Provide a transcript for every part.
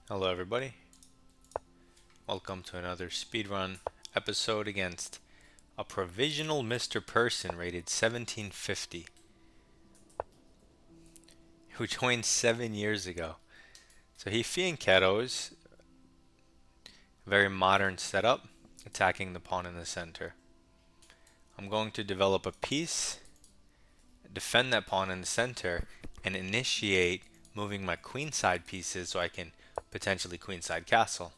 Hello everybody, welcome to another speedrun episode against a provisional Mr. Person rated 1750 who joined 7 years ago. So he Fianchettos, very modern setup, attacking the pawn in the center. I'm going to develop a piece, defend that pawn in the center, and initiate moving my queenside pieces so I can potentially queenside castle.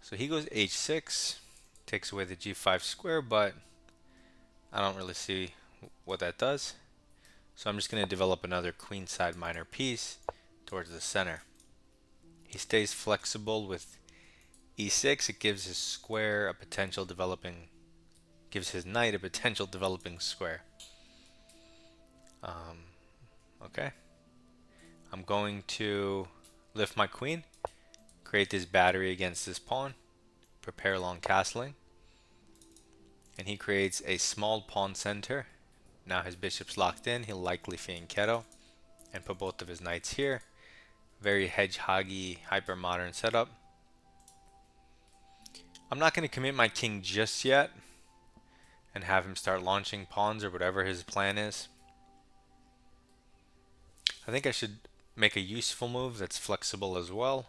So he goes h6, takes away the g5 square, but I don't really see what that does. So I'm just going to develop another queenside minor piece towards the center. He stays flexible with e6. It gives his square a potential developing, gives his knight a potential developing square. Okay. I'm going to lift my queen, create this battery against this pawn, prepare long castling, and he creates a small pawn center. Now his bishop's locked in. He'll likely fianchetto and put both of his knights here. Very hedgehoggy, hyper modern setup. I'm not going to commit my king just yet and have him start launching pawns or whatever his plan is. I think I should make a useful move that's flexible as well.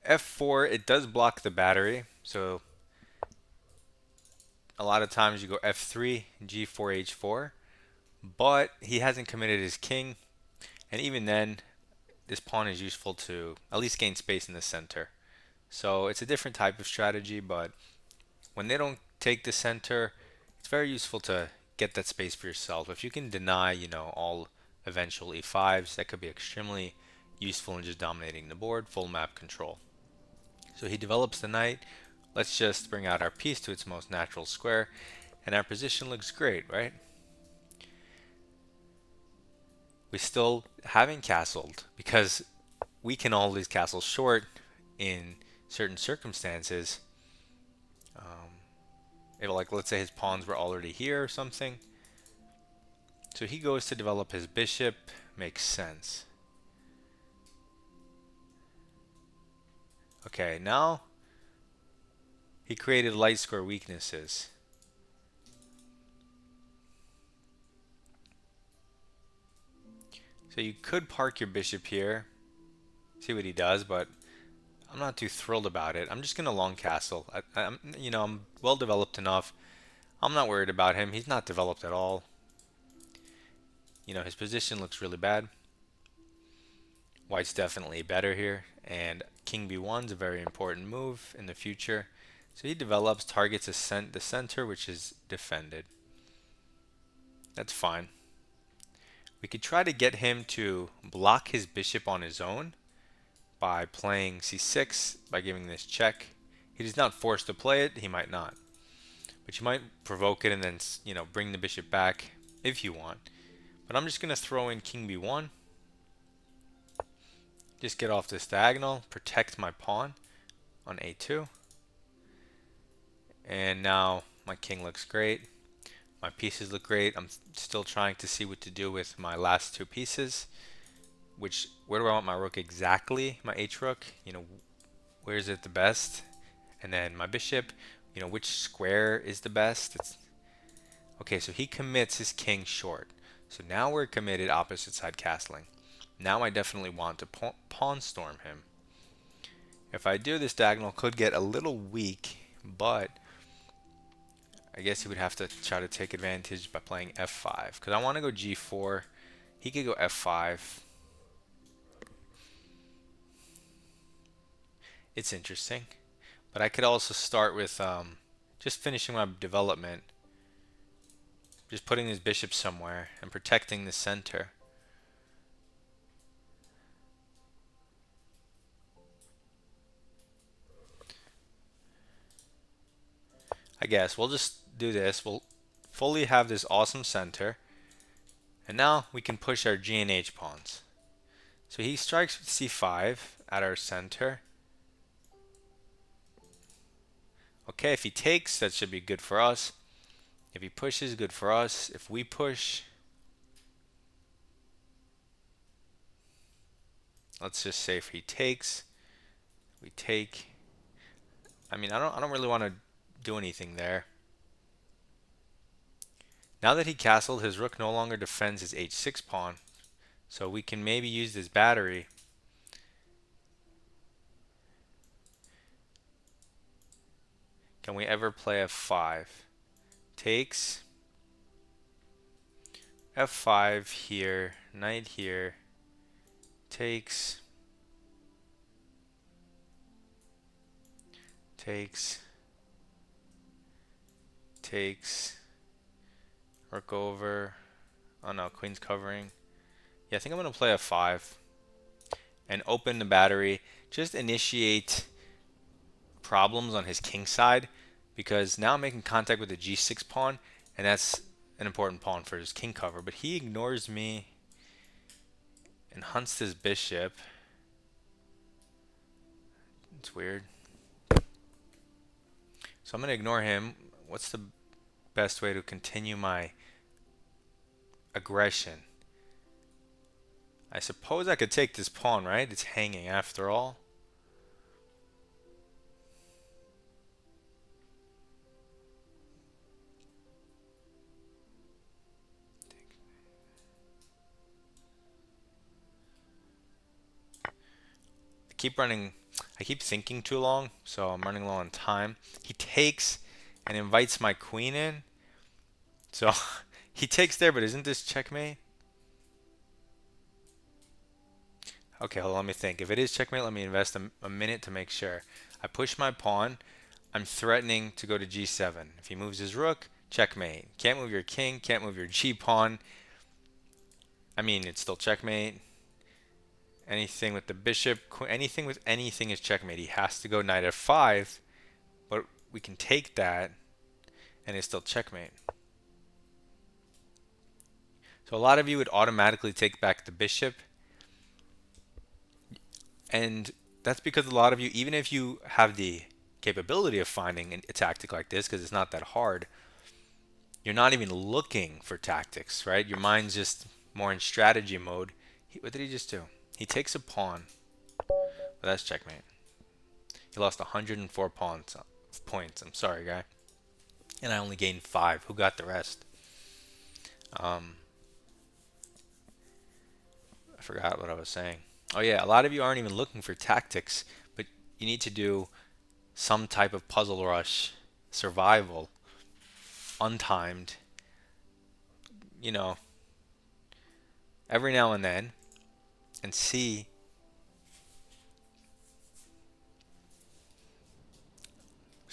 F4, it does block the battery, so a lot of times you go F3, G4, H4, but he hasn't committed his king, and even then, this pawn is useful to at least gain space in the center. So it's a different type of strategy, but when they don't take the center, it's very useful to get that space for yourself. If you can deny, all eventual e5s, that could be extremely useful in just dominating the board, full map control. So he develops the knight. Let's just bring out our piece to its most natural square, and our position looks great, right? We still haven't castled because we can always castle short in certain circumstances. If, like, let's say his pawns were already here or something. So he goes to develop his bishop. Makes sense. Okay, now he created light square weaknesses. So you could park your bishop here, see what he does, but I'm not too thrilled about it. I'm just gonna long castle. I'm well developed enough. I'm not worried about him. He's not developed at all. His position looks really bad. White's definitely better here, and King B1 is a very important move in the future. So he develops, targets the center, which is defended. That's fine. We could try to get him to block his bishop on his own by playing c6, by giving this check. He's not forced to play it, he might not. But you might provoke it and then, bring the bishop back if you want. But I'm just going to throw in King B1. Just get off this diagonal, protect my pawn on A2. And now my king looks great. My pieces look great. I'm still trying to see what to do with my last two pieces. Where do I want my rook exactly? My H rook, where is it the best? And then my bishop, which square is the best? Okay, so he commits his king short. So now we're committed opposite side castling. Now I definitely want to pawn storm him. If I do, this diagonal could get a little weak, but I guess he would have to try to take advantage by playing f5. Because I want to go g4. He could go f5. It's interesting. But I could also start with just finishing my development. Just putting his bishop somewhere and protecting the center. I guess we'll just do this. We'll fully have this awesome center. And now we can push our G and H pawns. So he strikes with c5 at our center. Okay, if he takes, that should be good for us. If he pushes, good for us. If we push, let's just say if he takes, we take. I mean, I don't really want to do anything there. Now that he castled, his rook no longer defends his h6 pawn. So we can maybe use this battery. Can we ever play f5? Takes. f5 here, knight here. Takes. Takes. Takes. Rook over. Oh no, queen's covering. Yeah, I think I'm going to play f5 and open the battery. Just initiate problems on his king side, because now I'm making contact with the g6 pawn, and that's an important pawn for his king cover. But he ignores me and hunts this bishop. It's weird. So I'm going to ignore him. What's the best way to continue my aggression? I suppose I could take this pawn, right? It's hanging after all. I keep thinking too long, so I'm running low on time. He takes and invites my queen in. So he takes there, but isn't this checkmate? Okay, hold on, let me think. If it is checkmate, let me invest a minute to make sure. I push my pawn. I'm threatening to go to g7. If he moves his rook, checkmate. Can't move your king, can't move your g-pawn. I mean, it's still checkmate. Anything with the bishop, anything with anything is checkmate. He has to go knight f5, but we can take that, and it's still checkmate. So a lot of you would automatically take back the bishop, and that's because a lot of you, even if you have the capability of finding a tactic like this, because it's not that hard, you're not even looking for tactics, right? Your mind's just more in strategy mode. What did he just do? He takes a pawn. But that's checkmate. He lost 104 points. I'm sorry, guy. And I only gained 5. Who got the rest? I forgot what I was saying. Oh yeah, a lot of you aren't even looking for tactics, but you need to do some type of puzzle rush, survival, untimed, you know, every now and then, and see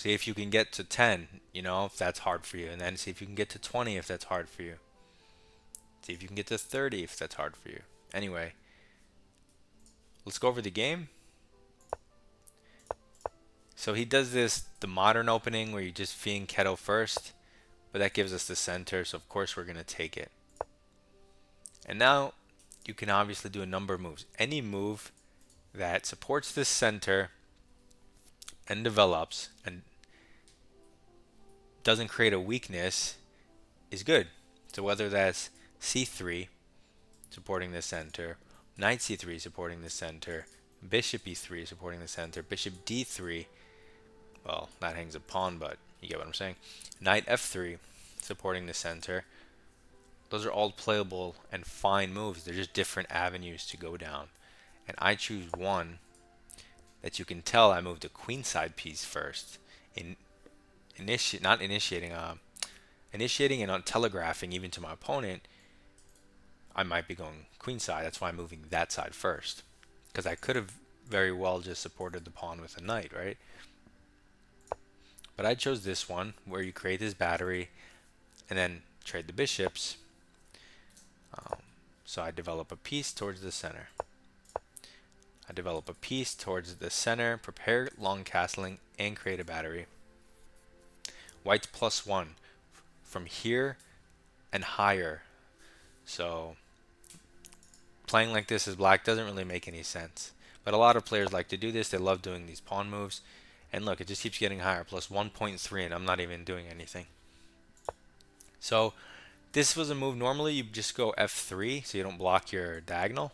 if you can get to 10, if that's hard for you, and then see if you can get to 20 if that's hard for you. See if you can get to 30 if that's hard for you. Anyway, let's go over the game. So he does the modern opening where you just Fianchetto first, but that gives us the center, so of course we're going to take it. And now you can obviously do a number of moves. Any move that supports this center and develops and doesn't create a weakness is good. So whether that's c3 supporting the center, knight c3 supporting the center, bishop e3 supporting the center, bishop d3, well, that hangs a pawn, but you get what I'm saying. Knight f3 supporting the center. Those are all playable and fine moves. They're just different avenues to go down. And I choose one that you can tell I moved a queenside piece first. Initiating and on telegraphing even to my opponent, I might be going queenside. That's why I'm moving that side first. Because I could have very well just supported the pawn with a knight, right? But I chose this one where you create this battery and then trade the bishops. So I develop a piece towards the center. I develop a piece towards the center, prepare long castling, and create a battery. White's +1 from here and higher. So playing like this as black doesn't really make any sense. But a lot of players like to do this. They love doing these pawn moves. And look, it just keeps getting higher, plus 1.3, and I'm not even doing anything. So this was a move. Normally you just go f3 so you don't block your diagonal.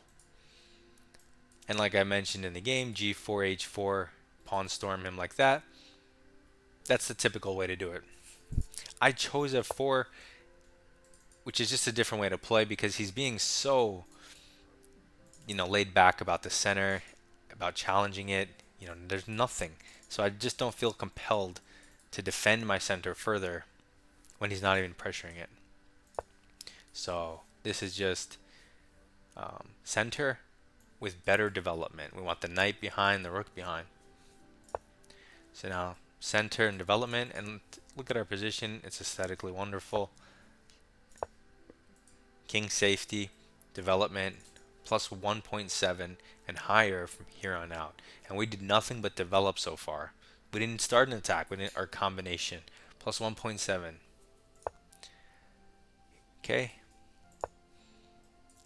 And like I mentioned in the game, g4, h4, pawn storm him like that. That's the typical way to do it. I chose f4, which is just a different way to play because he's being so, laid back about the center, about challenging it. There's nothing. So I just don't feel compelled to defend my center further when he's not even pressuring it. So this is just center with better development. We want the knight behind, the rook behind. So now center and development, and look at our position. It's aesthetically wonderful. King safety, development, plus 1.7 and higher from here on out. And we did nothing but develop so far. We didn't start an attack. We didn't our combination. Plus 1.7. Okay.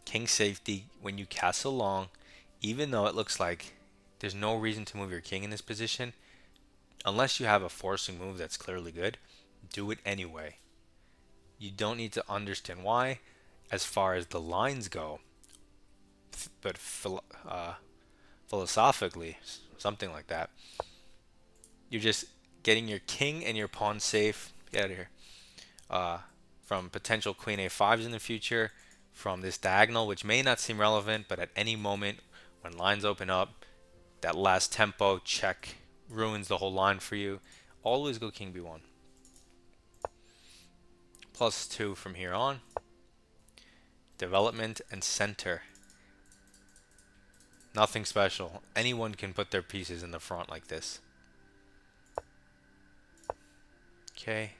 King safety when you castle long, even though it looks like there's no reason to move your king in this position, unless you have a forcing move that's clearly good, do it anyway. You don't need to understand why as far as the lines go, but philosophically, something like that. You're just getting your king and your pawn safe. Get out of here. From potential queen a5s in the future, from this diagonal, which may not seem relevant, but at any moment when lines open up, that last tempo check ruins the whole line for you. Always go king b1. Plus 2 from here on. Development and center. Nothing special. Anyone can put their pieces in the front like this. Okay.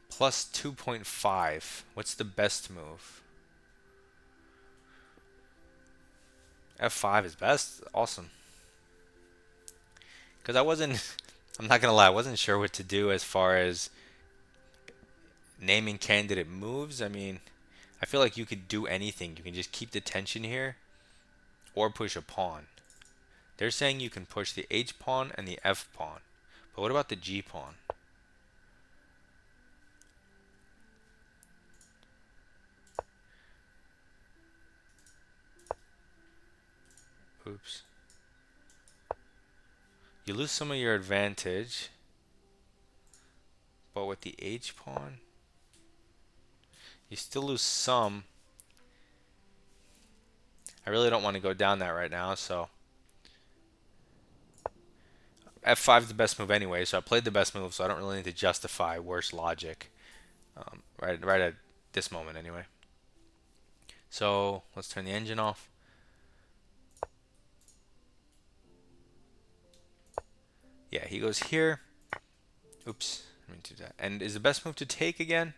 Plus 2.5. What's the best move? F5 is best? Awesome. Because I'm not going to lie, I wasn't sure what to do as far as naming candidate moves. I mean, I feel like you could do anything. You can just keep the tension here or push a pawn. They're saying you can push the H pawn and the F pawn. But what about the G pawn? Oops. You lose some of your advantage. But with the H pawn, you still lose some. I really don't want to go down that right now, so F5 is the best move anyway, so I played the best move, so I don't really need to justify worse logic right at this moment anyway. So let's turn the engine off. Yeah, he goes here. Oops, I mean to do that. And is the best move to take again?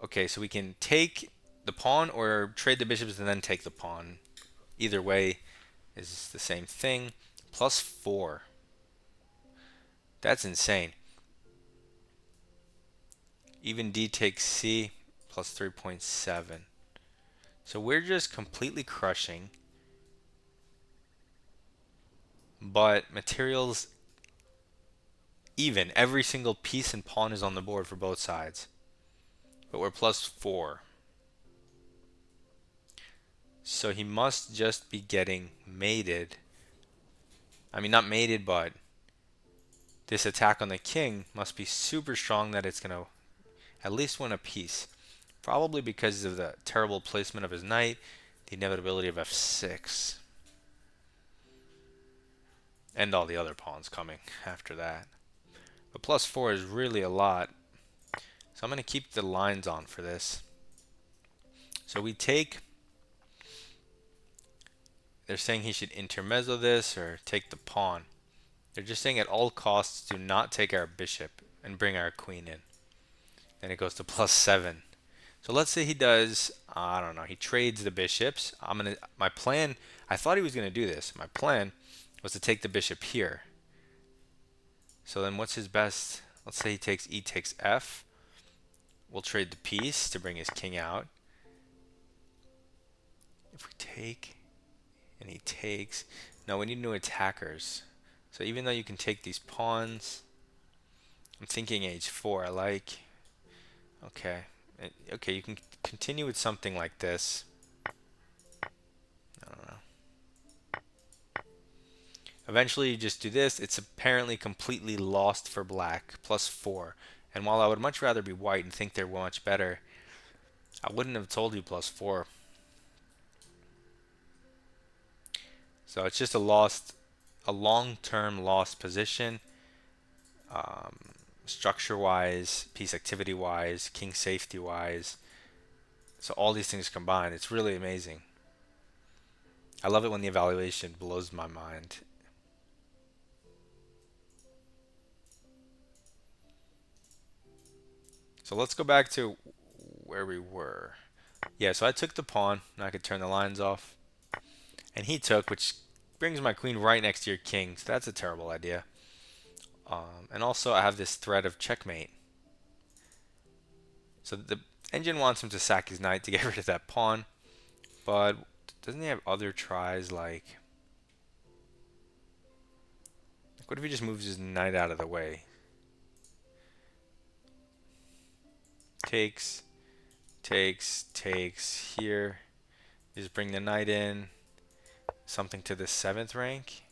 Okay, so we can take the pawn or trade the bishops and then take the pawn. Either way is the same thing. Plus 4. That's insane. Even D takes C, plus 3.7. So we're just completely crushing. But materials even. Every single piece and pawn is on the board for both sides. But we're plus 4. So he must just be getting mated. I mean, not mated, but this attack on the king must be super strong that it's going to at least win a piece. Probably because of the terrible placement of his knight, the inevitability of f6. And all the other pawns coming after that. But plus 4 is really a lot. So I'm going to keep the lines on for this. So we take. They're saying he should intermezzo this or take the pawn. They're just saying at all costs do not take our bishop and bring our queen in. Then it goes to plus 7. So let's say he does, I don't know, he trades the bishops. My plan, I thought he was going to do this. My plan was to take the bishop here. So then what's his best? Let's say he takes E takes F. We'll trade the piece to bring his king out. If we take and he takes, no, we need new attackers. So even though you can take these pawns, I'm thinking h4. I like. Okay. Okay, you can continue with something like this. I don't know. Eventually you just do this. It's apparently completely lost for black, +4. And while I would much rather be white and think they're much better, I wouldn't have told you +4. So it's just a long-term lost position, um, structure-wise, piece activity-wise, king safety-wise. So all these things combined, it's really amazing. I love it when the evaluation blows my mind. So let's go back to where we were. Yeah, so I took the pawn, and I could turn the lines off. And he took, which brings my queen right next to your king, so that's a terrible idea. And also I have this threat of checkmate. So the engine wants him to sack his knight to get rid of that pawn, but doesn't he have other tries like what if he just moves his knight out of the way? Takes, takes here. Just bring the knight in. Something to the 7th rank.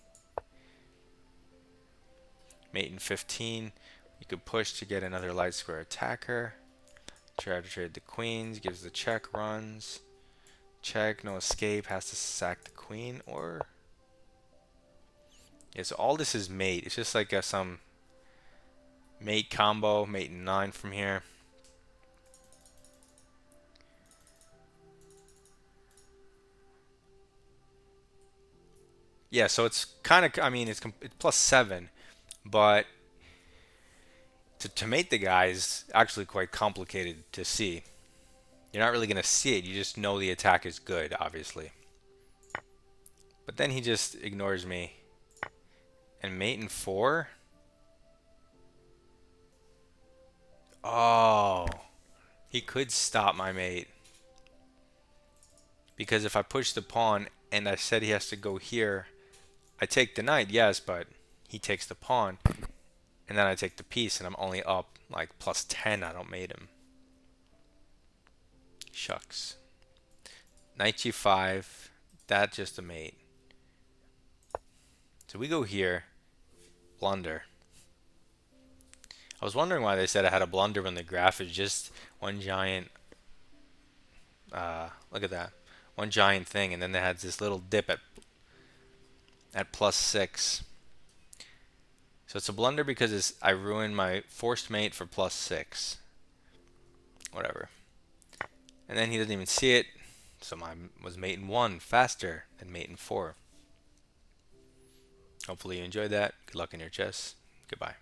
Mate in 15. You could push to get another light square attacker. Try to trade the queens. Gives the check, runs. Check, no escape. Has to sack the queen or... Yeah, so all this is mate. It's just like some mate combo. Mate in 9 from here. Yeah, so it's kind of, I mean, it's +7, but to mate the guy is actually quite complicated to see. You're not really going to see it, you just know the attack is good, obviously. But then he just ignores me. And mate in 4? Oh, he could stop my mate. Because if I push the pawn and I said he has to go here, I take the knight, yes, but he takes the pawn. And then I take the piece and I'm only up like +10, I don't mate him. Shucks. Knight g5, that's just a mate. So we go here, blunder. I was wondering why they said I had a blunder when the graph is just one giant, look at that, one giant thing, and then they had this little dip at +6. So it's a blunder because I ruined my forced mate for +6. Whatever. And then he doesn't even see it, so mine was mate in 1, faster than mate in 4. Hopefully you enjoyed that. Good luck in your chess. Goodbye.